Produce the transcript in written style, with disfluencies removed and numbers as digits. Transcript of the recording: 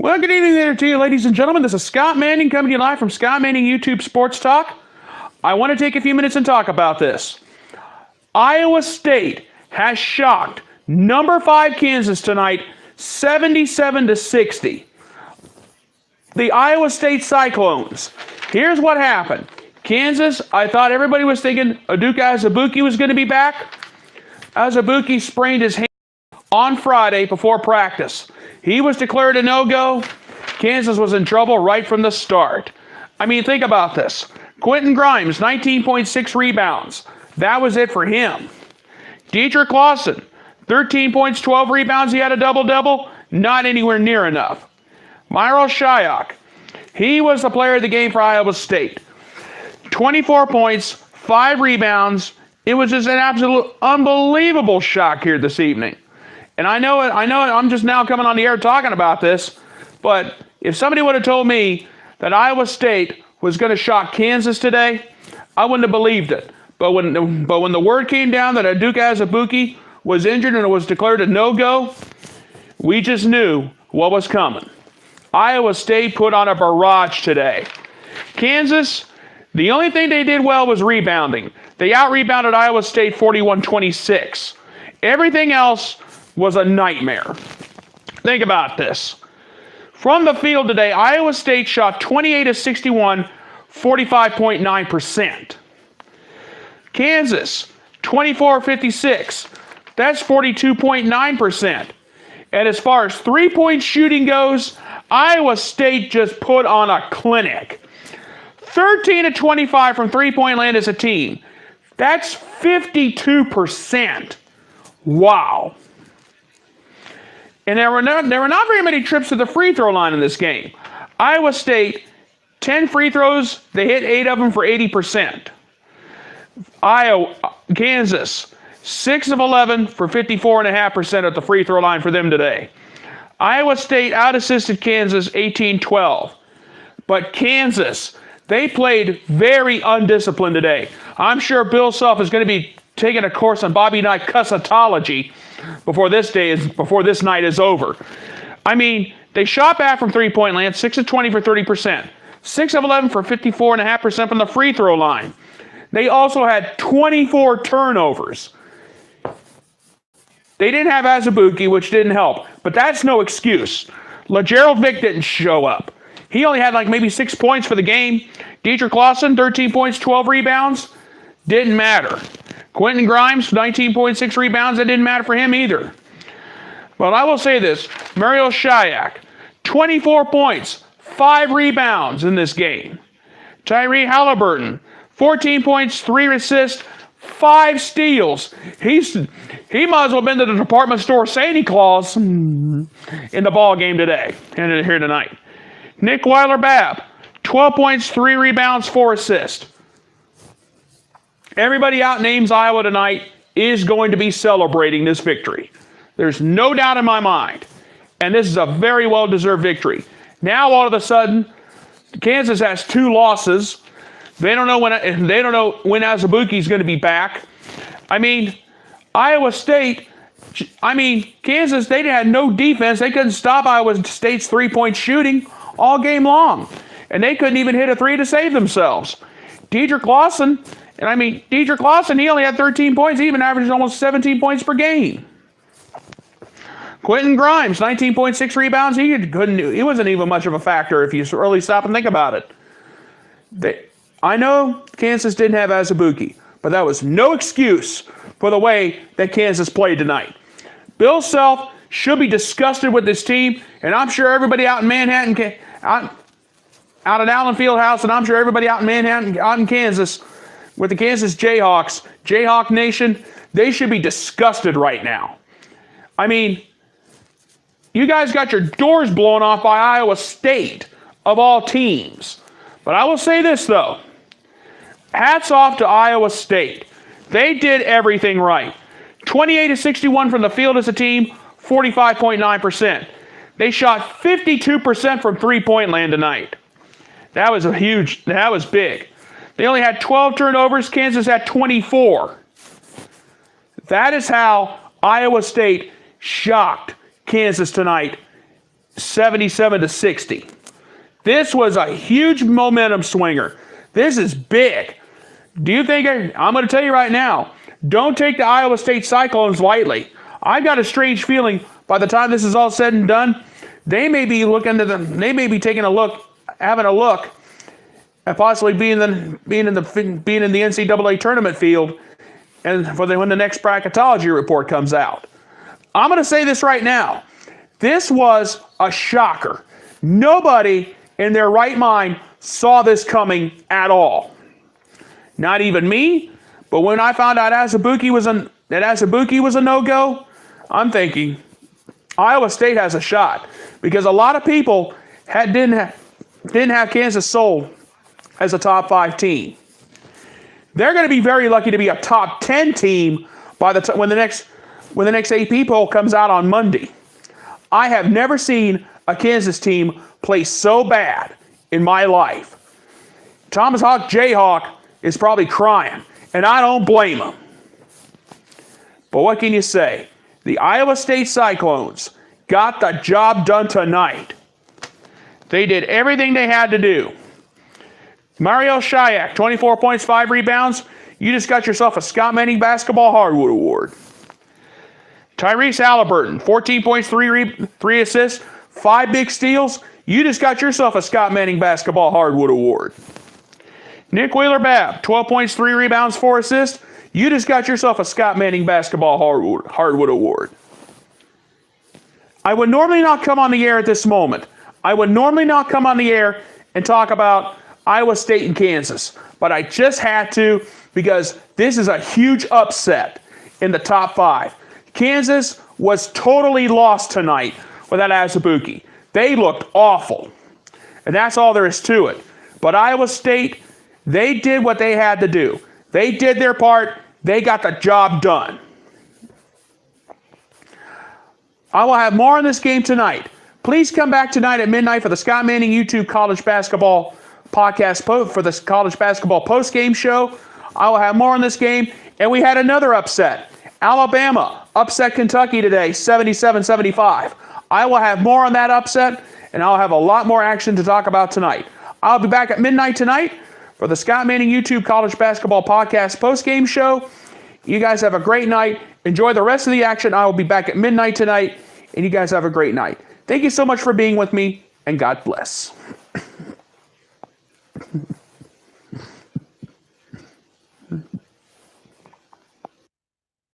Well, good evening there to you, ladies and gentlemen. This is Scott Manning coming to you live from Scott Manning YouTube Sports Talk. I want to take a few minutes and talk about this. Iowa State has shocked number 5 Kansas tonight, 77-60. The Iowa State Cyclones. Here's what happened. Kansas, I thought everybody was thinking Aduka Azubuike was going to be back. Azubuike sprained his hand on Friday before practice. He was declared a no-go. Kansas was in trouble right from the start. I mean, think about this. Quentin Grimes, 19.6 rebounds. That was it for him. Dietrich Lawson, 13 points, 12 rebounds. He had a double-double. Not anywhere near enough. Myros Shayok, he was the player of the game for Iowa State. 24 points, 5 rebounds. It was just an absolute unbelievable shock here this evening. And I know I'm just now coming on the air talking about this, but if somebody would have told me that Iowa State was going to shock Kansas today, I wouldn't have believed it. But when the word came down that Aduka Azubuike was injured and it was declared a no-go, we just knew what was coming. Iowa State put on a barrage today. Kansas, the only thing they did well was rebounding. They out-rebounded Iowa State 41-26. Everything else was a nightmare. Think about this. From the field today, Iowa State shot 28-61, 45.9%. Kansas, 24-56. That's 42.9%. And as far as three-point shooting goes, Iowa State just put on a clinic. 13-25 from three-point land as a team. That's 52%. Wow. And there were not very many trips to the free throw line in this game. Iowa State, 10 free throws, they hit 8 of them for 80%. Kansas, 6 of 11 for 54.5% at the free throw line for them today. Iowa State out-assisted Kansas 18-12. But Kansas, they played very undisciplined today. I'm sure Bill Self is going to be taking a course on Bobby Knight cussatology before this night is over. I mean, they shot back from three-point land, 6 of 20 for 30%. 6 of 11 for 54.5% from the free throw line. They also had 24 turnovers. They didn't have Azubuike, which didn't help. But that's no excuse. LaGerald Vick didn't show up. He only had like maybe 6 points for the game. Dietrich Lawson, 13 points, 12 rebounds. Didn't matter. Quentin Grimes, 19.6 rebounds. That didn't matter for him either. But I will say this. Myros Shayok, 24 points, 5 rebounds in this game. Tyree Halliburton, 14 points, 3 assists, 5 steals. He might as well have been to the department store Santa Claus in the ball game today and here tonight. Nick Weiler-Babb, 12 points, 3 rebounds, 4 assists. Everybody out names Iowa tonight is going to be celebrating this victory. There's no doubt in my mind. And this is a very well-deserved victory. Now, all of a sudden, Kansas has 2 losses. They don't know when Azubuike is going to be back. I mean, Iowa State, Kansas, they had no defense. They couldn't stop Iowa State's three-point shooting all game long. And they couldn't even hit a 3 to save themselves. Dietrich Lawson, he only had 13 points. He even averaged almost 17 points per game. Quentin Grimes, 19.6 rebounds. He wasn't even much of a factor if you really stop and think about it. I know Kansas didn't have Azubuike, but that was no excuse for the way that Kansas played tonight. Bill Self should be disgusted with this team, and I'm sure everybody out in Manhattan, out at Allen Fieldhouse, and I'm sure everybody out in Manhattan, out in Kansas, with the Kansas Jayhawks, Jayhawk Nation, they should be disgusted right now. I mean, you guys got your doors blown off by Iowa State, of all teams. But I will say this, though. Hats off to Iowa State. They did everything right. 28-61 from the field as a team, 45.9%. They shot 52% from three-point land tonight. That was big. They only had 12 turnovers. Kansas had 24. That is how Iowa State shocked Kansas tonight 77-60. This was a huge momentum swinger. This is big. Do you think, I'm going to tell you right now, don't take the Iowa State Cyclones lightly. I've got a strange feeling by the time this is all said and done, they may be taking a look, having a look at possibly being in the NCAA tournament field, and when the next bracketology report comes out. I'm going to say this right now. This was a shocker. Nobody in their right mind saw this coming at all. Not even me. But when I found out Azubuike was a no-go, I'm thinking Iowa State has a shot, because a lot of people didn't have Kansas sold as a top 5 team. They're going to be very lucky to be a top 10 team when the next AP poll comes out on Monday. I have never seen a Kansas team play so bad in my life. Thomas Hawk Jayhawk is probably crying, and I don't blame him. But what can you say? The Iowa State Cyclones got the job done tonight. They did everything they had to do. Mario Shayak, 24 points, 5 rebounds. You just got yourself a Scott Manning Basketball Hardwood Award. Tyrese Halliburton, 14 points, 3 assists, 5 big steals. You just got yourself a Scott Manning Basketball Hardwood Award. Nick Wheeler-Babb, 12 points, 3 rebounds, 4 assists. You just got yourself a Scott Manning Basketball Hardwood Award. I would normally not come on the air at this moment. I would normally not come on the air and talk about Iowa State and Kansas, but I just had to, because this is a huge upset in the top 5. Kansas was totally lost tonight without Azubuike. They looked awful, and that's all there is to it. But Iowa State, they did what they had to do. They did their part. They got the job done. I will have more on this game tonight. Please come back tonight at midnight for the Scott Manning YouTube College Basketball Podcast for the College Basketball Post-Game Show. I will have more on this game. And we had another upset. Alabama upset Kentucky today, 77-75. I will have more on that upset, and I'll have a lot more action to talk about tonight. I'll be back at midnight tonight for the Scott Manning YouTube College Basketball Podcast Post-Game Show. You guys have a great night. Enjoy the rest of the action. I will be back at midnight tonight, and you guys have a great night. Thank you so much for being with me, and God bless.